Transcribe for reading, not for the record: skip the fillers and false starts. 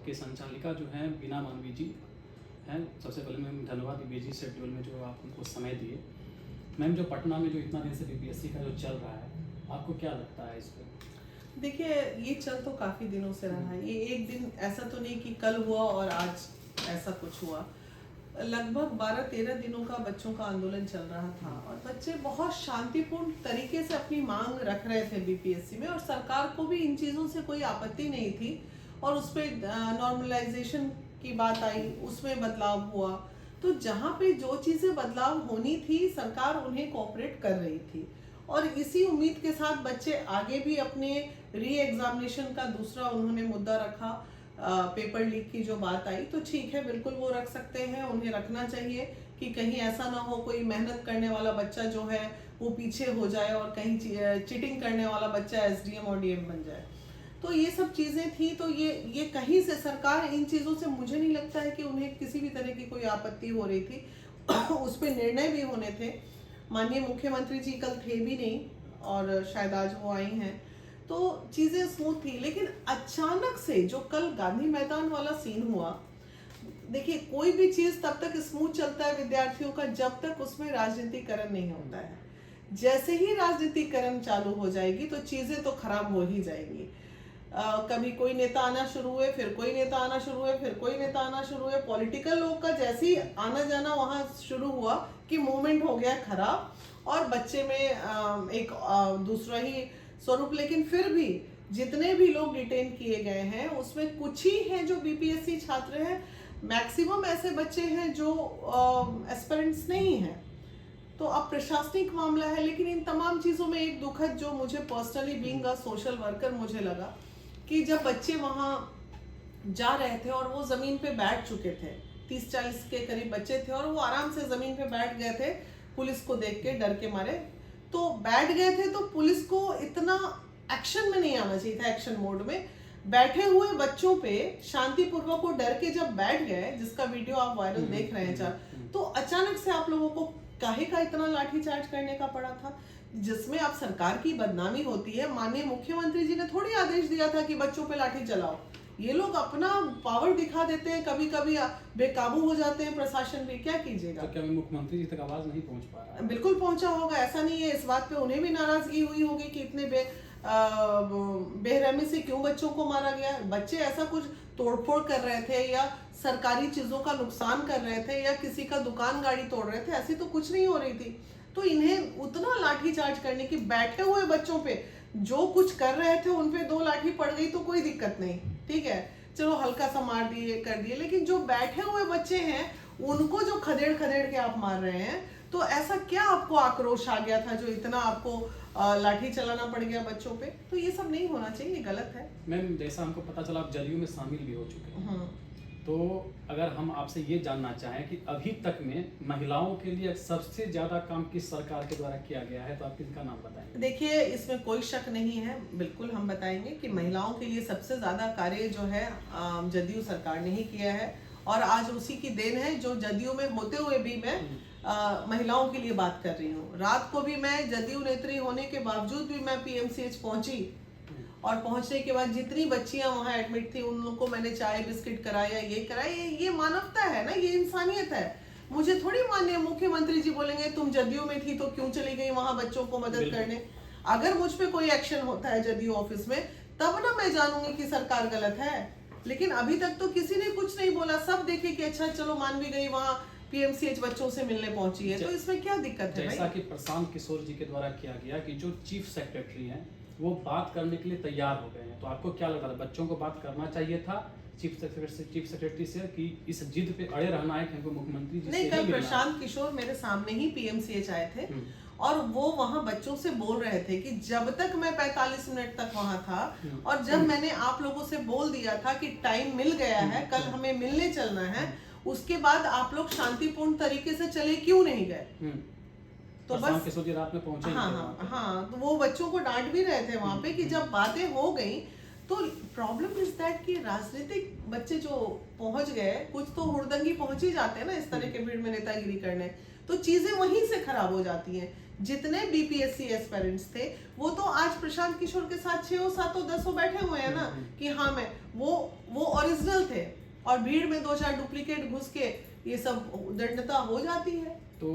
के संचालिका जो हैं बीना मानवी जी हैं। सबसे पहले मैम धन्यवाद बीजी शेड्यूल में जो आप उनको समय दिए। मैम जो पटना में जो इतना दिन से बीपीएससी का जो चल रहा है, आपको क्या लगता है इस पर? देखिए, ये चल तो काफ़ी दिनों से रहा है। ये एक दिन ऐसा तो नहीं कि कल हुआ और आज ऐसा कुछ हुआ। लगभग 12-13 दिनों का बच्चों का आंदोलन चल रहा था और बच्चे बहुत शांतिपूर्ण तरीके से अपनी मांग रख रहे थे बीपीएससी में, और सरकार को भी इन चीज़ों से कोई आपत्ति नहीं थी। और उस पर नॉर्मलाइजेशन की बात आई, उसमें बदलाव हुआ। तो जहाँ पे जो चीज़ें बदलाव होनी थी, सरकार उन्हें कोऑपरेट कर रही थी। और इसी उम्मीद के साथ बच्चे आगे भी अपने री एग्जामिनेशन का दूसरा उन्होंने मुद्दा रखा। पेपर लीक की जो बात आई, तो ठीक है, बिल्कुल वो रख सकते हैं, उन्हें रखना चाहिए कि कहीं ऐसा ना हो कोई मेहनत करने वाला बच्चा जो है वो पीछे हो जाए और कहीं चीटिंग करने वाला बच्चा एसडीएम और डीएम बन जाए। तो ये सब चीज़ें थी। तो ये कहीं से सरकार इन चीज़ों से, मुझे नहीं लगता है कि उन्हें किसी भी तरह की कोई आपत्ति हो रही थी। उस पर निर्णय भी होने थे। माननीय मुख्यमंत्री जी कल थे भी नहीं और शायद आज वो आई हैं, तो चीज़ें स्मूथ थी। लेकिन अचानक से जो कल गांधी मैदान वाला सीन हुआ, देखिए कोई भी चीज़ तब तक स्मूथ चलता है विद्यार्थियों का जब तक उसमें राजनीतिकरण नहीं होता है। जैसे ही राजनीतिकरण चालू हो जाएगी तो चीज़ें तो खराब हो ही जाएंगी। कभी कोई नेता आना शुरू हुए, फिर कोई नेता आना शुरू हुए, फिर कोई नेता आना शुरू हुए। पॉलिटिकल लोग का जैसे ही आना जाना वहाँ शुरू हुआ कि मूवमेंट हो गया खराब और बच्चे में एक दूसरा ही स्वरूप। लेकिन फिर भी जितने भी लोग डिटेन किए गए हैं उसमें कुछ ही हैं जो बीपीएससी छात्र हैं। मैक्सिमम ऐसे बच्चे हैं जो एस्पिरेंट्स नहीं हैं। तो अब प्रशासनिक मामला है। लेकिन इन तमाम चीज़ों में एक दुखद जो मुझे personally being a social worker मुझे लगा कि जब बच्चे वहाँ जा रहे थे और वो ज़मीन पे बैठ चुके थे, 30-40 के करीब बच्चे थे और वो आराम से ज़मीन पे बैठ गए थे पुलिस को देख के डर के मारे। तो बैठ गए थे तो पुलिस को इतना एक्शन में नहीं आना चाहिए था। एक्शन मोड में बैठे हुए बच्चों पे शांतिपूर्वक वो डर के जब बैठ गए, जिसका वीडियो आप वायरल देख रहे हैं तो अचानक से आप लोगों को काहे का इतना लाठीचार्ज करने का पड़ा था, जिसमें आप सरकार की बदनामी होती है। माननीय मुख्यमंत्री जी ने थोड़ी आदेश दिया था कि बच्चों पे लाठी चलाओ। ये लोग अपना पावर दिखा देते हैं, कभी कभी बेकाबू हो जाते हैं प्रशासन भी। क्या कीजिएगा? तो क्या मुख्यमंत्री जी तक आवाज नहीं पहुंच पा रहा है? बिल्कुल पहुंचा होगा, ऐसा नहीं है। इस बात पे उन्हें भी नाराजगी हुई होगी कि इतने बेरहमी से क्यों बच्चों को मारा गया। बच्चे ऐसा कुछ तोड़फोड़ कर रहे थे या सरकारी चीजों का नुकसान कर रहे थे या किसी का दुकान गाड़ी तोड़ रहे थे, ऐसी तो कुछ नहीं हो रही थी। तो इन्हें उतना लाठीचार्ज करने की, बैठे हुए बच्चों पे जो कुछ कर रहे थे उन पे 2 लाठी पड़ गई तो कोई दिक्कत नहीं, ठीक है, चलो हल्का सा मार दिए कर दिए। लेकिन जो बैठे हुए बच्चे हैं उनको जो खदेड़ खदेड़ के आप मार रहे हैं, तो ऐसा क्या आपको आक्रोश आ गया था जो इतना आपको लाठी चलाना पड़ गया बच्चों पे? तो ये सब नहीं होना चाहिए, ये गलत है। मैम जैसा हमको पता चला आप जदयू में शामिल भी हो चुके हैं, तो अगर हम आपसे ये जानना चाहें कि अभी तक में महिलाओं के लिए सबसे ज्यादा काम किस सरकार के द्वारा किया गया है, तो आप किसका नाम बताएंगे? देखिए, इसमें कोई शक नहीं है, बिल्कुल हम बताएंगे कि महिलाओं के लिए सबसे ज्यादा कार्य जो है जदयू सरकार ने ही किया है। और आज उसी की देन है जो जदयू में होते हुए भी मैं महिलाओं के लिए बात कर रही हूँ। रात को भी मैं जदयू नेत्री होने के बावजूद भी मैं पीएमसीएच पहुंची और पहुंचने के बाद जितनी बच्चियां वहां एडमिट थी उन लोगों को मैंने चाय बिस्किट कराया, ये कराया। ये मानवता है ना, ये इंसानियत है। मुझे थोड़ी माननीय मुख्यमंत्री जी बोलेंगे तुम जदयू में थी तो क्यों चली गई वहां बच्चों को मदद करने। अगर मुझ पे कोई एक्शन होता है जदयू ऑफिस में तब ना मैं जानूंगी कि सरकार गलत है। लेकिन अभी तक तो किसी ने कुछ नहीं बोला। सब देखे कि अच्छा चलो मानवी गई वहां पीएमसीएच बच्चों से मिलने पहुंची है, तो इसमें क्या दिक्कत है? जैसा कि प्रशांत किशोर जी के द्वारा किया गया कि जो चीफ सेक्रेटरी हैं वो बात करने के लिए तैयार हो गए हैं, तो आपको क्या लगता है बच्चों को बात करना चाहिए था चीफ सेक्रेटरी से कि इस जिद पे अड़े रहना है कि मुख्यमंत्री जी नहीं, कल प्रशांत किशोर मेरे सामने ही पीएमसीएच आए थे और वो वहां बच्चों से बोल रहे थे कि जब तक मैं 45 मिनट तक वहां था और जब मैंने आप लोगों से बोल दिया था कि टाइम मिल गया है, कल हमें मिलने चलना है, उसके बाद आप लोग शांतिपूर्ण तरीके से चले क्यों नहीं गए? तो बस किशोर जी रात में पहुंचे। हाँ, तो वो बच्चों को डांट भी रहे थे वहां पे कि जब बातें हो गई तो प्रॉब्लम इज दैट कि राजनीतिक बच्चे जो पहुंच गए, कुछ तो हुड़दंगी पहुंच ही जाते हैं ना इस तरह के भीड़ में नेतागिरी करने, तो चीजें वहीं से खराब हो जाती हैं। जितने बीपीएससी एस्पिरेंट्स थे वो तो आज प्रशांत किशोर के साथ 6 7 10 बैठे हुए हैं ना कि हाँ मैं वो ओरिजिनल थे और भीड़ में 2 4 डुप्लीकेट घुस के ये सब दंडता हो जाती है। तो